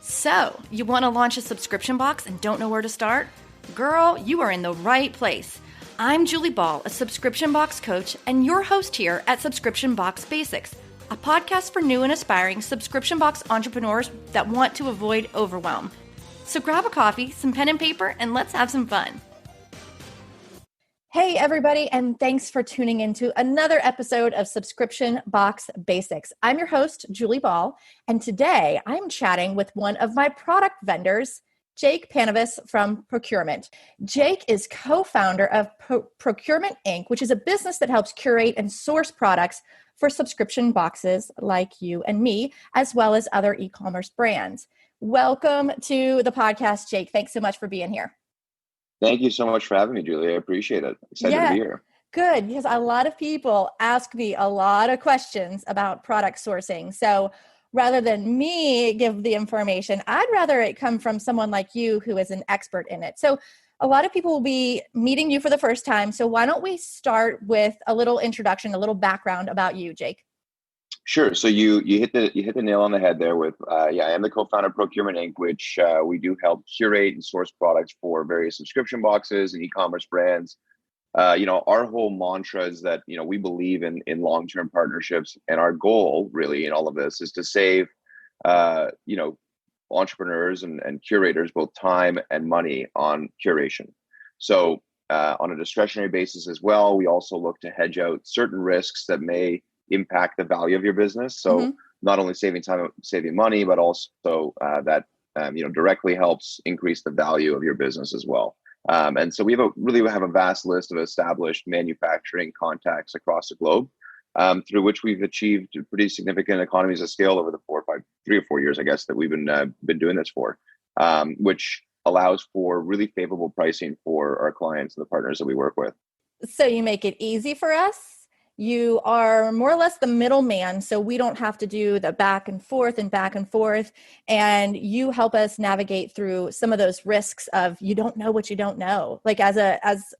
So, you want to launch a subscription box and don't know where to start? Girl, you are in the right place. I'm Julie Ball, a subscription box coach, and your host here at Subscription Box Basics, a podcast for new and aspiring subscription box entrepreneurs that want to avoid overwhelm. So grab a coffee, some pen and paper, and let's have some fun. Hey, everybody, and thanks for tuning into another episode of Subscription Box Basics. I'm your host, Julie Ball, and today I'm chatting with one of my product vendors, Jake Panavas from Procuremint. Jake is co-founder of Procuremint Inc, which is a business that helps curate and source products for subscription boxes like you and me, as well as other e-commerce brands. Welcome to the podcast, Jake. Thanks so much for being here. Thank you so much for having me, Julie. I appreciate it. Excited to be here. Good, because a lot of people ask me a lot of questions about product sourcing. So rather than me give the information, I'd rather it come from someone like you who is an expert in it. So a lot of people will be meeting you for the first time. So why don't we start with a little introduction, a little background about you, Jake? Sure. So you hit the nail on the head there with I am the co-founder of Procuremint Inc, which we do help curate and source products for various subscription boxes and e-commerce brands. Our whole mantra is that we believe in long-term partnerships, and our goal really in all of this is to save entrepreneurs and curators both time and money on curation. So on a discretionary basis as well, we also look to hedge out certain risks that may impact the value of your business. So not only saving time, saving money, but also that directly helps increase the value of your business as well. And so we have a vast list of established manufacturing contacts across the globe, through which we've achieved pretty significant economies of scale over the 3 or 4 years, I guess, that we've been doing this for, which allows for really favorable pricing for our clients and the partners that we work with. So you make it easy for us. You are more or less the middleman, so we don't have to do the back and forth, and you help us navigate through some of those risks of you don't know what you don't know. Like as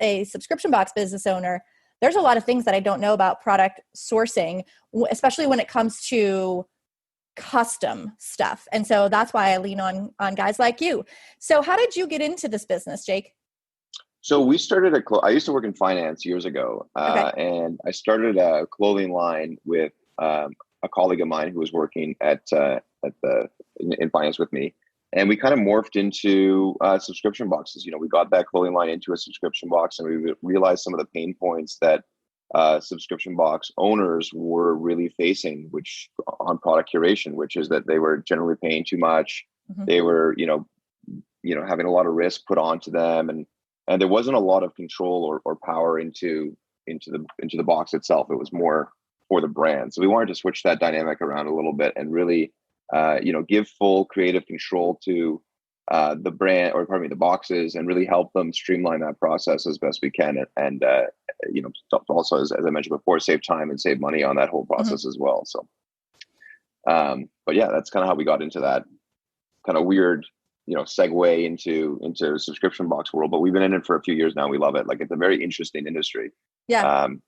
a subscription box business owner, there's a lot of things that I don't know about product sourcing, especially when it comes to custom stuff. And so that's why I lean on guys like you. So how did you get into this business, Jake? So we started I used to work in finance years ago, and I started a clothing line with a colleague of mine who was working in finance with me, and we kind of morphed into subscription boxes. We got that clothing line into a subscription box, and we realized some of the pain points that subscription box owners were really facing, which on product curation, which is that they were generally paying too much. They were, having a lot of risk put onto them, and there wasn't a lot of control or power into the box itself. It was more for the brand. So we wanted to switch that dynamic around a little bit and really, give full creative control to the boxes, and really help them streamline that process as best we can. And also, as I mentioned before, save time and save money on that whole process as well. So, but yeah, that's kind of how we got into that kind of weird segue into subscription box world, but we've been in it for a few years now. We love it. Like, it's a very interesting industry. Yeah. And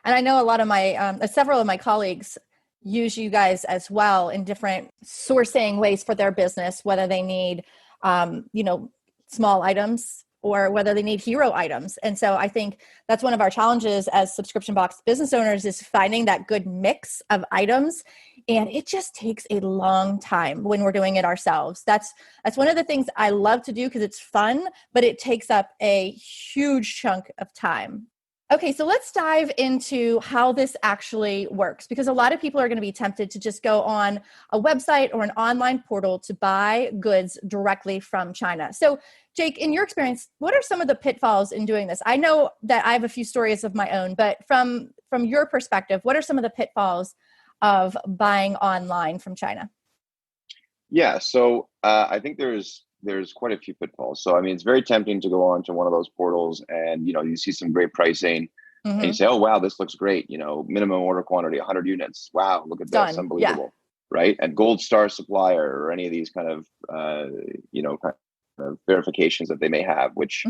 I know a lot of my, several of my colleagues use you guys as well in different sourcing ways for their business, whether they need, small items or whether they need hero items. And so I think that's one of our challenges as subscription box business owners is finding that good mix of items. And it just takes a long time when we're doing it ourselves. That's one of the things I love to do because it's fun, but it takes up a huge chunk of time. Okay, so let's dive into how this actually works, because a lot of people are going to be tempted to just go on a website or an online portal to buy goods directly from China. So Jake, in your experience, what are some of the pitfalls in doing this? I know that I have a few stories of my own, but from your perspective, what are some of the pitfalls of buying online from China? Yeah, so I think there's quite a few pitfalls. So, I mean, it's very tempting to go on to one of those portals and, you see some great pricing and you say, oh, wow, this looks great. Minimum order quantity, 100 units. Wow, look at this. Unbelievable. Yeah. Right. And gold star supplier or any of these kind of, verifications that they may have, which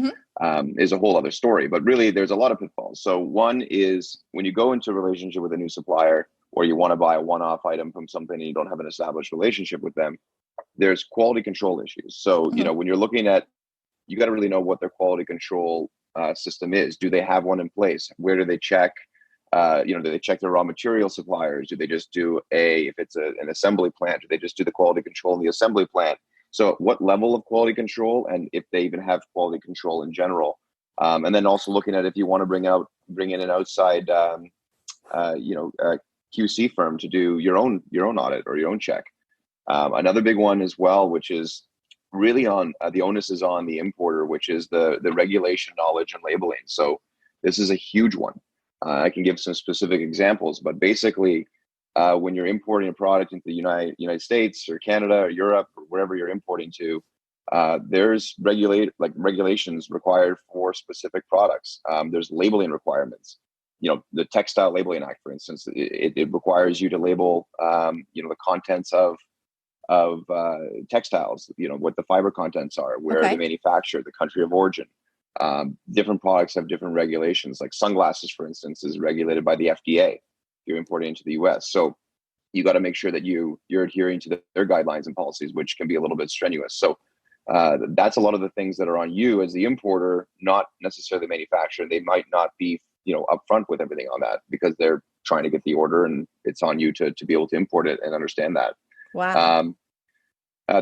is a whole other story. But really, there's a lot of pitfalls. So one is when you go into a relationship with a new supplier, or you want to buy a one-off item from something and you don't have an established relationship with them, there's quality control issues. So, when you're looking at, you got to really know what their quality control system is. Do they have one in place? Where do they check? Do they check their raw material suppliers? Do they just do if it's an assembly plant, do they just do the quality control in the assembly plant? So what level of quality control, and if they even have quality control in general? And then also looking at if you want to bring in an outside, QC firm to do your own audit or your own check. Another big one as well, which is really on the onus is on the importer, which is the regulation knowledge and labeling. So this is a huge one. I can give some specific examples, but basically, when you're importing a product into the United States or Canada or Europe or wherever you're importing to, there's regulations required for specific products. There's labeling requirements. The Textile Labeling Act, for instance, it requires you to label, the contents of textiles. What the fiber contents are, where they manufacture, the country of origin. Different products have different regulations. Like sunglasses, for instance, is regulated by the FDA if you're importing into the US. So you got to make sure that you're adhering to their guidelines and policies, which can be a little bit strenuous. So that's a lot of the things that are on you as the importer, not necessarily the manufacturer. They might not be upfront with everything on that because they're trying to get the order, and it's on you to be able to import it and understand that. Wow.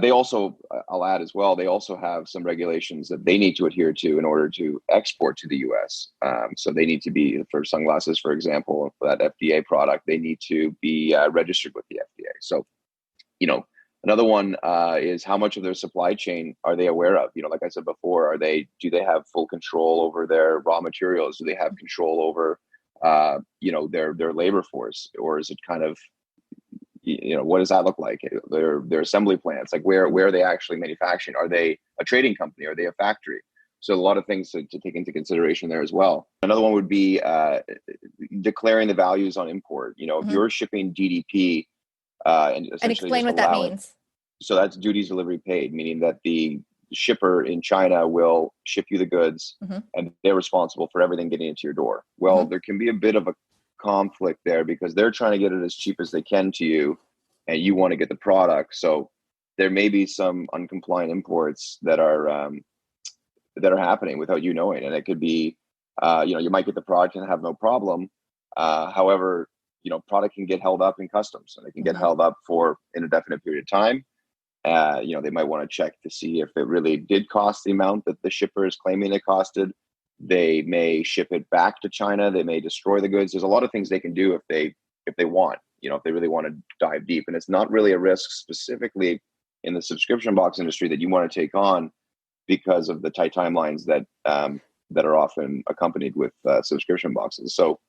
They also, I'll add as well, they also have some regulations that they need to adhere to in order to export to the US. So they need to be, for sunglasses, for example, that FDA product, they need to be registered with the FDA. So, another one is how much of their supply chain are they aware of? Like I said before, do they have full control over their raw materials? Do they have control over, their labor force? Or is it kind of, what does that look like? Their assembly plants, like where are they actually manufacturing? Are they a trading company? Are they a factory? So a lot of things to take into consideration there as well. Another one would be declaring the values on import. If you're shipping DDP, and explain what that means. So that's duties delivery paid, meaning that the shipper in China will ship you the goods and they're responsible for everything getting into your door. Well, there can be a bit of a conflict there because they're trying to get it as cheap as they can to you and you want to get the product. So there may be some uncompliant imports that are happening without you knowing. And it could be, you might get the product and have no problem. However, product can get held up in customs and it can get held up for an indefinite period of time. They might want to check to see if it really did cost the amount that the shipper is claiming it costed. They may ship it back to China. They may destroy the goods. There's a lot of things they can do if they want, if they really want to dive deep. And it's not really a risk specifically in the subscription box industry that you want to take on because of the tight timelines that are often accompanied with subscription boxes. So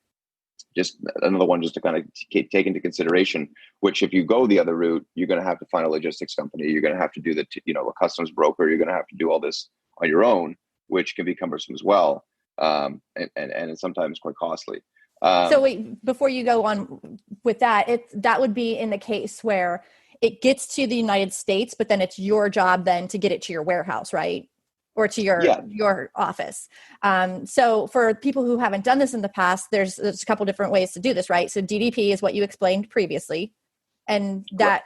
just another one just to kind of take into consideration, which if you go the other route, you're going to have to find a logistics company. You're going to have to do a customs broker. You're going to have to do all this on your own, which can be cumbersome as well, and it's sometimes quite costly. So wait, before you go on with that, that would be in the case where it gets to the United States, but then it's your job then to get it to your warehouse, right? Or to your office. So for people who haven't done this in the past, there's a couple different ways to do this, right? So DDP is what you explained previously, and that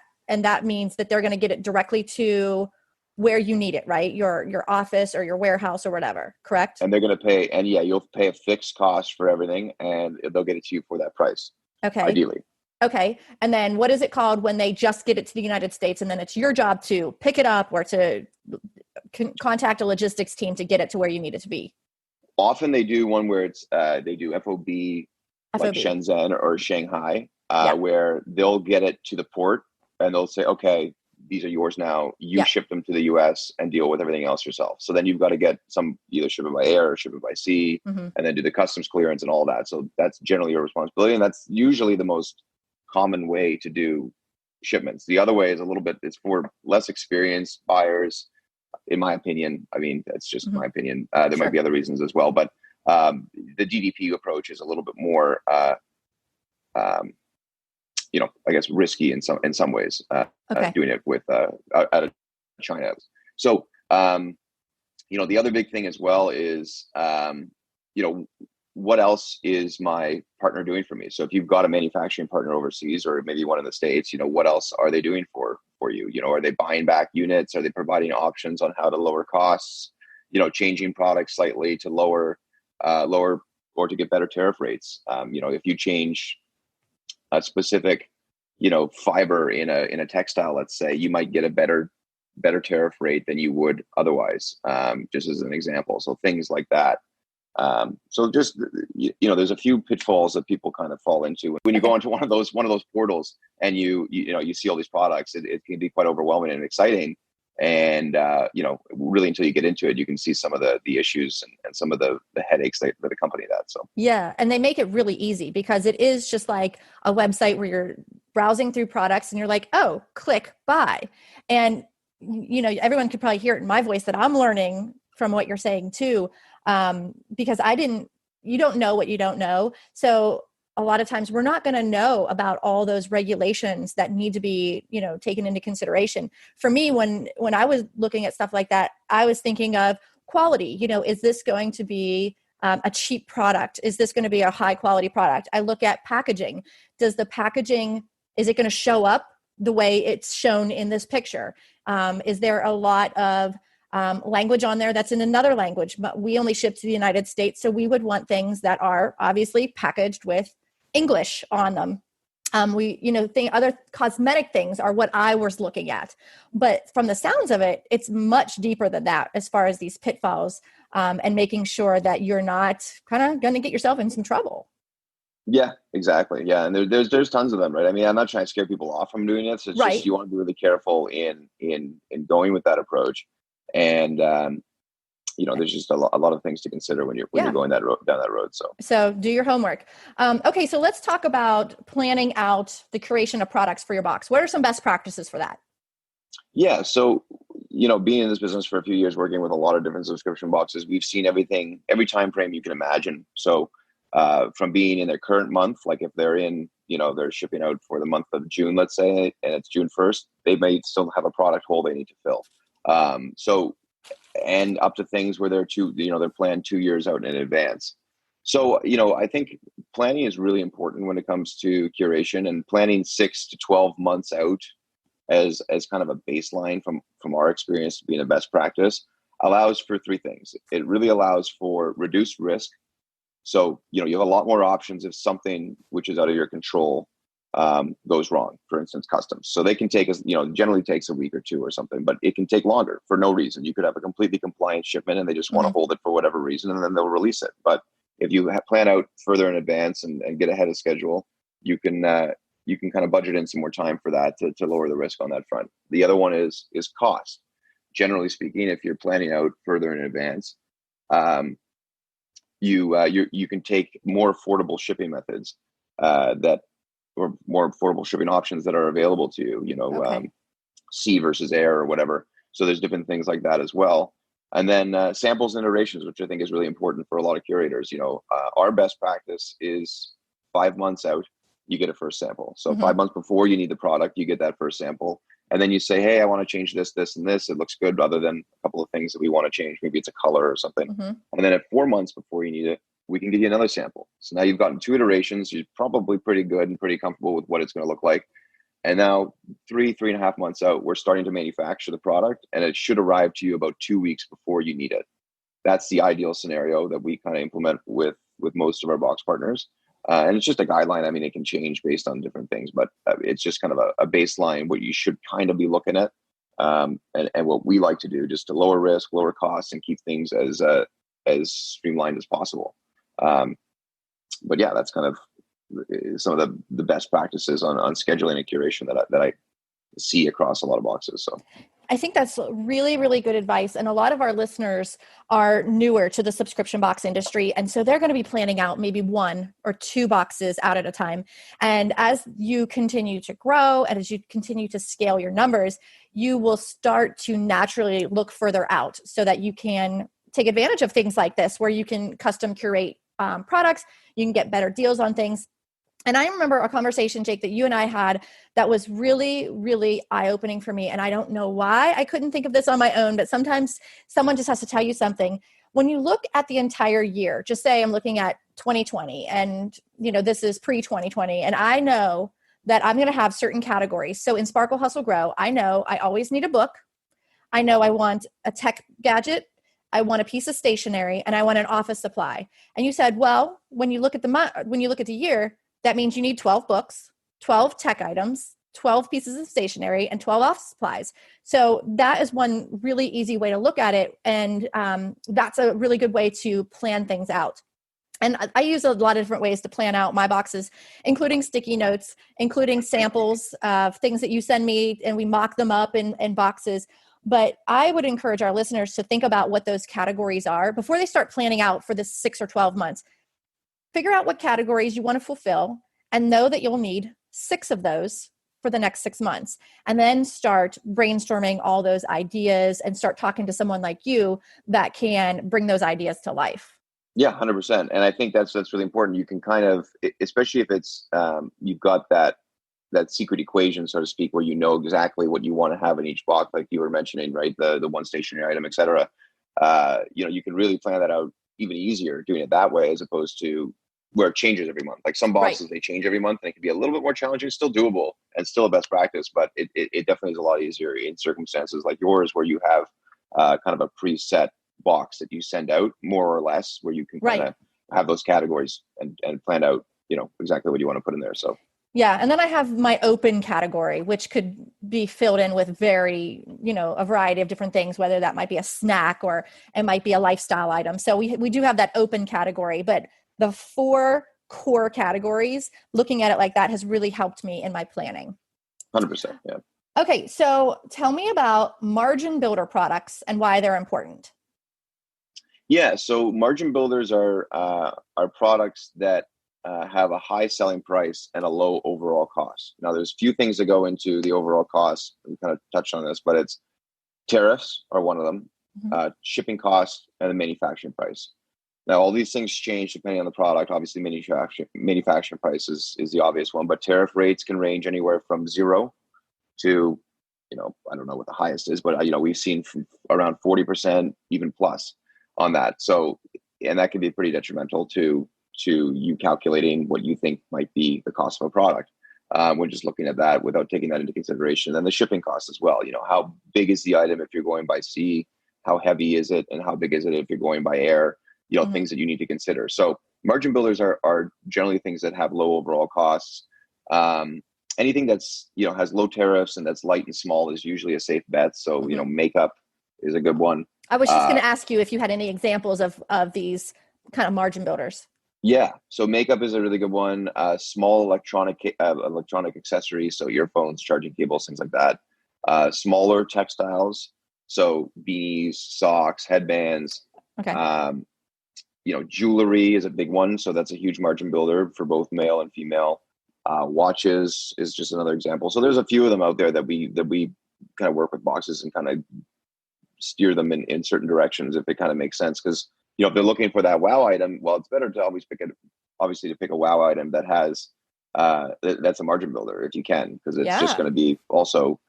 means that they're going to get it directly to where you need it, right? Your office or your warehouse or whatever, correct? And they're going to pay, and you'll pay a fixed cost for everything, and they'll get it to you for that price. Okay. Ideally. Okay. And then what is it called when they just get it to the United States and then it's your job to pick it up or to contact a logistics team to get it to where you need it to be? Often they do one where it's they do FOB. Like Shenzhen or Shanghai, where they'll get it to the port and they'll say, okay, these are yours now. You ship them to the US and deal with everything else yourself. So then you've got to get either ship it by air or ship it by sea, and then do the customs clearance and all that. So that's generally your responsibility. And that's usually the most common way to do shipments. The other way is it's for less experienced buyers, in my opinion. I mean, that's just my opinion. There might be other reasons as well, but the DDP approach is a little bit more, I guess risky in some ways, doing it with out of China. So, the other big thing as well is, what else is my partner doing for me? So if you've got a manufacturing partner overseas, or maybe one in the States, what else are they doing for you? Are they buying back units? Are they providing options on how to lower costs? Changing products slightly to lower or to get better tariff rates. If you change a specific, fiber in a textile, let's say, you might get a better tariff rate than you would otherwise, just as an example. So things like that. So just, there's a few pitfalls that people kind of fall into when you go into one of those portals and you see all these products. It can be quite overwhelming and exciting. And, really until you get into it, you can see some of the issues and some of the headaches that accompany that. So, yeah. And they make it really easy because it is just like a website where you're browsing through products and you're like, oh, click buy. And, everyone could probably hear it in my voice that I'm learning from what you're saying too. Because you don't know what you don't know. So a lot of times we're not going to know about all those regulations that need to be, taken into consideration. For me, when I was looking at stuff like that, I was thinking of quality. Is this going to be a cheap product? Is this going to be a high quality product? I look at packaging. Is it going to show up the way it's shown in this picture? Is there a lot of language on there that's in another language, but we only ship to the United States. So we would want things that are obviously packaged with English on them. Other cosmetic things are what I was looking at, but from the sounds of it, it's much deeper than that as far as these pitfalls, and making sure that you're not kind of going to get yourself in some trouble. Yeah, exactly. Yeah. And there's tons of them, right? I mean, I'm not trying to scare people off from doing it. So it's just, you want to be really careful in going with that approach. And, there's just a lot of things to consider when you're going down that road. So do your homework. Okay. So let's talk about planning out the curation of products for your box. What are some best practices for that? Yeah. So, being in this business for a few years, working with a lot of different subscription boxes, we've seen everything, every time frame you can imagine. So, from being in their current month, like if they're in, they're shipping out for the month of June, let's say, and it's June 1st, they may still have a product hole they need to fill. And up to things where they're planned 2 years out in advance. So, I think planning is really important when it comes to curation, and planning 6 to 12 months out as kind of a baseline from our experience being a best practice allows for three things. It really allows for reduced risk. So, you have a lot more options if something which is out of your control goes wrong, for instance, customs. So they can take generally takes a week or two or something, but it can take longer for no reason. You could have a completely compliant shipment and they just want to hold it for whatever reason, and then they'll release it. But if you plan out further in advance and get ahead of schedule, you can kind of budget in some more time for that to lower the risk on that front. The other one is cost. Generally speaking, if you're planning out further in advance, you can take more affordable shipping methods or more affordable shipping options that are available to you, sea versus air or whatever. So there's different things like that as well. And then samples and iterations, which I think is really important for a lot of curators. Our best practice is 5 months out, you get a first sample. So 5 months before you need the product, you get that first sample. And then you say, hey, I want to change this, this, and this. It looks good other than a couple of things that we want to change. Maybe it's a color or something. And then at 4 months before you need it, we can give you another sample. So now you've gotten 2 iterations. You're probably pretty good and pretty comfortable with what it's going to look like. And now 3.5 months out, we're starting to manufacture the product, and it should arrive to you about 2 weeks before you need it. That's the ideal scenario that we kind of implement with most of our box partners. And it's just a guideline. I mean, it can change based on different things, but it's just kind of a baseline, what you should kind of be looking at. And what we like to do just to lower risk, lower costs, and keep things as streamlined as possible. But yeah, that's kind of some of the best practices on scheduling and curation that I see across a lot of boxes. So I think that's really, really good advice. And a lot of our listeners are newer to the subscription box industry. And so they're going to be planning out maybe 1 or 2 boxes out at a time. And as you continue to grow and as you continue to scale your numbers, you will start to naturally look further out so that you can take advantage of things like this, where you can custom curate products, you can get better deals on things. And I remember a conversation, Jake, that you and I had that was really, really eye-opening for me. And I don't know why I couldn't think of this on my own, but sometimes someone just has to tell you something. When you look at the entire year, just say I'm looking at 2020 and, this is pre-2020. And I know that I'm going to have certain categories. So in Sparkle Hustle Grow, I know I always need a book. I know I want a tech gadget. I want a piece of stationery, and I want an office supply. And you said, well, when you look at the year, that means you need 12 books, 12 tech items, 12 pieces of stationery, and 12 office supplies. So that is one really easy way to look at it. And that's a really good way to plan things out. And I use a lot of different ways to plan out my boxes, including sticky notes, including samples of things that you send me, and we mock them up in boxes. But I would encourage our listeners to think about what those categories are before they start planning out for this 6 or 12 months. Figure out what categories you want to fulfill and know that you'll need 6 of those for the next 6 months. And then start brainstorming all those ideas and start talking to someone like you that can bring those ideas to life. Yeah, 100%. And I think that's really important. You can kind of, especially if it's, you've got that secret equation, so to speak, where you know exactly what you want to have in each box, like you were mentioning, right? The one stationary item, et cetera. You can really plan that out even easier doing it that way, as opposed to where it changes every month. Like some boxes, right, they change every month, and it can be a little bit more challenging, still doable and still a best practice, but it definitely is a lot easier in circumstances like yours, where you have kind of a preset box that you send out more or less, where you can kind of have those categories and plan out, exactly what you want to put in there. So yeah. And then I have my open category, which could be filled in with a variety of different things, whether that might be a snack or it might be a lifestyle item. So we do have that open category, but the 4 core categories, looking at it like that has really helped me in my planning. 100%. Yeah. Okay. So tell me about margin builder products and why they're important. Yeah. So margin builders are products that have a high selling price and a low overall cost. Now, there's a few things that go into the overall cost. We kind of touched on this, but it's tariffs are one of them, shipping costs, and the manufacturing price. Now, all these things change depending on the product. Obviously, manufacturing price is the obvious one, but tariff rates can range anywhere from 0 to, I don't know what the highest is, but we've seen from around 40%, even plus on that. So, and that can be pretty detrimental to you calculating what you think might be the cost of a product. When just looking at that without taking that into consideration. Then the shipping costs as well. How big is the item if you're going by sea? How heavy is it? And how big is it if you're going by air? Things that you need to consider. So margin builders are generally things that have low overall costs. Anything that's, has low tariffs and that's light and small is usually a safe bet. So, makeup is a good one. I was just going to ask you if you had any examples of these kind of margin builders. Yeah. So makeup is a really good one. Small electronic accessories. So earphones, charging cables, things like that. Smaller textiles. So beanies, socks, headbands. Okay. Jewelry is a big one. So that's a huge margin builder for both male and female. Watches is just another example. So there's a few of them out there that we kind of work with boxes and kind of steer them in certain directions if it kind of makes sense. Because if they're looking for that wow item, well, it's better to always pick a wow item that has that's a margin builder if you can, because it's just going to be also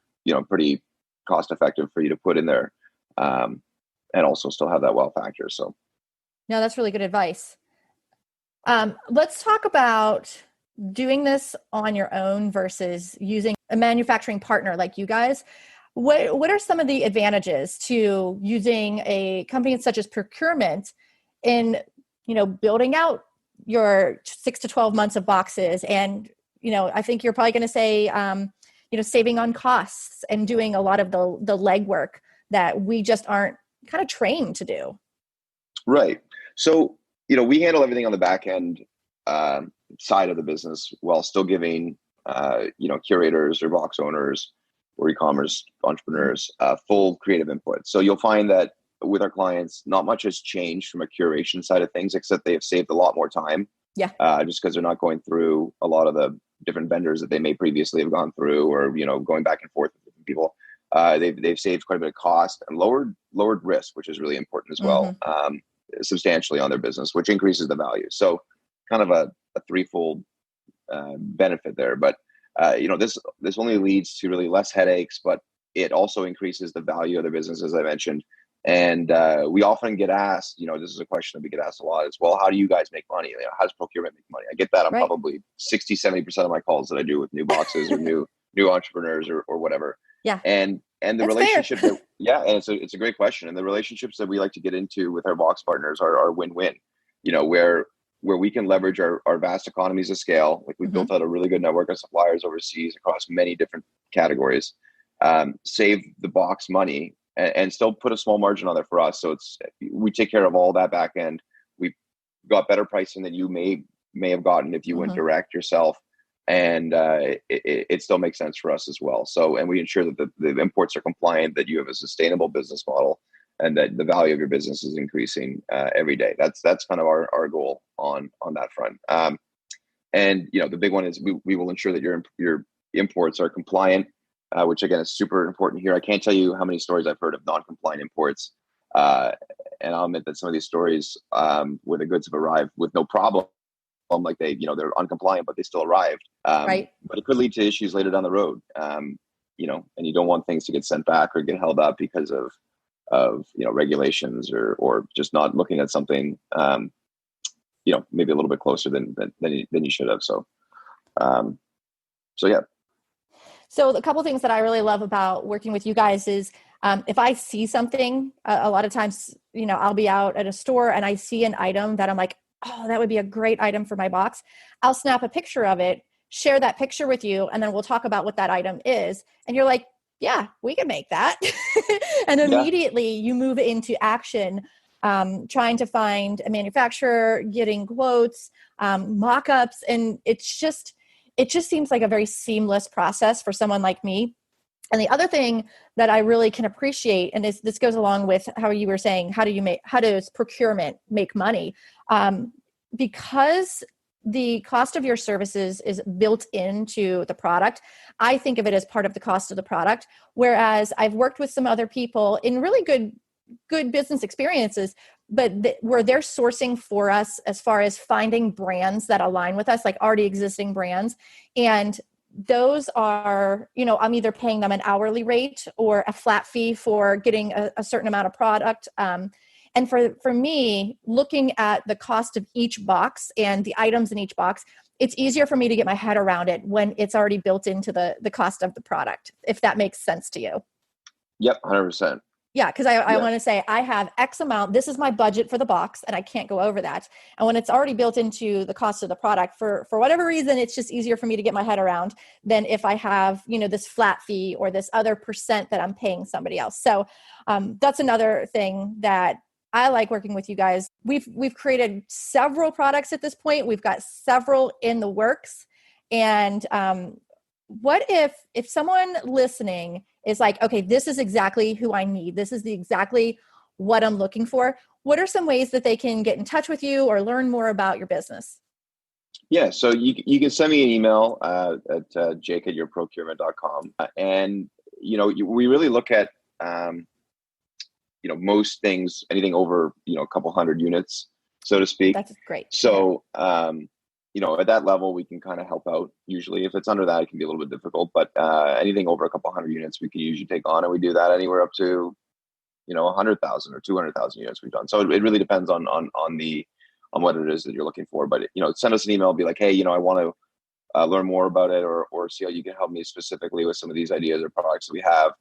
pretty cost effective for you to put in there, and also still have that wow factor. So no, that's really good advice. Let's talk about doing this on your own versus using a manufacturing partner like you guys. What are some of the advantages to using a company such as Procuremint in, building out your 6 to 12 months of boxes? And, I think you're probably going to say, saving on costs and doing a lot of the legwork that we just aren't kind of trained to do. Right. So, we handle everything on the back end side of the business while still giving, curators or box owners or e-commerce entrepreneurs full creative input. So you'll find that with our clients, not much has changed from a curation side of things, except they have saved a lot more time. Yeah. Just because they're not going through a lot of the different vendors that they may previously have gone through, or going back and forth with different people. They've saved quite a bit of cost and lowered risk, which is really important as well, substantially on their business, which increases the value. So kind of a threefold benefit there. But this only leads to really less headaches, but it also increases the value of their business, as I mentioned, And we often get asked, this is a question that we get asked a lot is, well, how do you guys make money? How does Procurement make money? I get that on probably 60-70% of my calls that I do with new boxes or new entrepreneurs or whatever. Yeah. And the That's relationship and it's a great question. And the relationships that we like to get into with our box partners are win-win, where we can leverage our vast economies of scale. Like we've built out a really good network of suppliers overseas across many different categories, save the box money and still put a small margin on there for us. So we take care of all that back end. We've got better pricing than you may have gotten if you went direct yourself. And it still makes sense for us as well. So, and we ensure that the imports are compliant, that you have a sustainable business model, and that the value of your business is increasing every day. That's kind of our goal on that front. And the big one is we will ensure that your imports are compliant, which again is super important here. I can't tell you how many stories I've heard of non-compliant imports, and I'll admit that some of these stories where the goods have arrived with no problem. Like they're uncompliant, but they still arrived. But it could lead to issues later down the road. And you don't want things to get sent back or get held up because of regulations or just not looking at something, maybe a little bit closer than you should have. So yeah. So a couple of things that I really love about working with you guys is if I see something, a lot of times, I'll be out at a store and I see an item that I'm like, oh, that would be a great item for my box. I'll snap a picture of it, share that picture with you, and then we'll talk about what that item is. And you're like, yeah, we can make that. And immediately you move into action, trying to find a manufacturer, getting quotes, mock-ups. And it just seems like a very seamless process for someone like me. And the other thing that I really can appreciate, and this goes along with how you were saying, how does procurement make money? Because the cost of your services is built into the product, I think of it as part of the cost of the product. Whereas I've worked with some other people in really good business experiences, but where they're sourcing for us as far as finding brands that align with us, like already existing brands. And those are, I'm either paying them an hourly rate or a flat fee for getting a certain amount of product. And for me, looking at the cost of each box and the items in each box, it's easier for me to get my head around it when it's already built into the cost of the product, if that makes sense to you. Yep, 100%. Yeah, because I want to say I have X amount. This is my budget for the box, and I can't go over that. And when it's already built into the cost of the product, for whatever reason, it's just easier for me to get my head around than if I have this flat fee or this other percent that I'm paying somebody else. So that's another thing that I like working with you guys. We've created several products at this point. We've got several in the works. And what if someone listening is like, okay, this is exactly who I need. This is exactly what I'm looking for. What are some ways that they can get in touch with you or learn more about your business? Yeah, so you can send me an email at jake@yourprocurement.com. And, we really look at, most things, anything over, a couple hundred units, so to speak. That's great. So, at that level, we can kind of help out. Usually if it's under that, it can be a little bit difficult, but anything over a couple hundred units, we can usually take on, and we do that anywhere up to, 100,000 or 200,000 units we've done. So it really depends on what it is that you're looking for. But, send us an email, be like, hey, I want to learn more about it or see how you can help me specifically with some of these ideas or products that we have.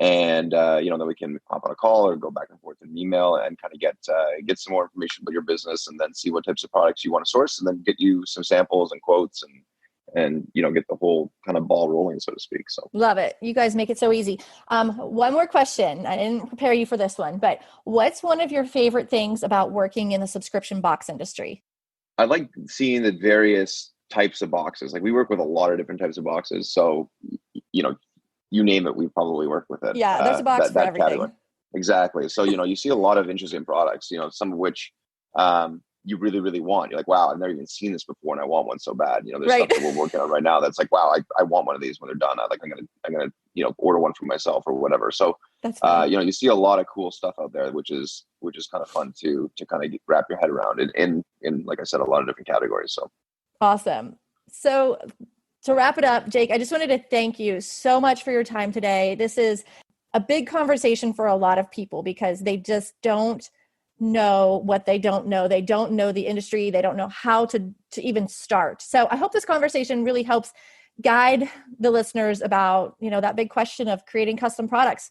And, then we can hop on a call or go back and forth in an email and kind of get some more information about your business, and then see what types of products you want to source, and then get you some samples and quotes and get the whole kind of ball rolling, so to speak. So love it. You guys make it so easy. One more question. I didn't prepare you for this one, but what's one of your favorite things about working in the subscription box industry? I like seeing the various types of boxes. Like we work with a lot of different types of boxes. So, you name it, we probably work with it. Yeah, there's a box for everything. Category. Exactly. So, you see a lot of interesting products, some of which you really, really want. You're like, wow, I've never even seen this before and I want one so bad. There's stuff that we're working on right now that's like, wow, I want one of these when they're done. I'm gonna order one for myself or whatever. So, you see a lot of cool stuff out there, which is kind of fun to kind of wrap your head around in, like I said, a lot of different categories. So awesome. So to wrap it up, Jake, I just wanted to thank you so much for your time today. This is a big conversation for a lot of people because they just don't know what they don't know. They don't know the industry. They don't know how to even start. So I hope this conversation really helps guide the listeners about, that big question of creating custom products.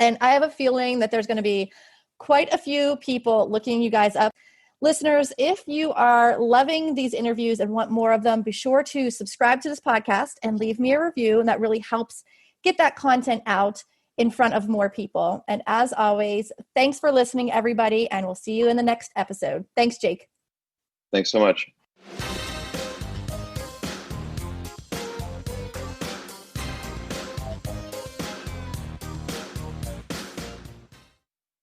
And I have a feeling that there's going to be quite a few people looking you guys up. Listeners, if you are loving these interviews and want more of them, be sure to subscribe to this podcast and leave me a review. And that really helps get that content out in front of more people. And as always, thanks for listening, everybody. And we'll see you in the next episode. Thanks, Jake. Thanks so much.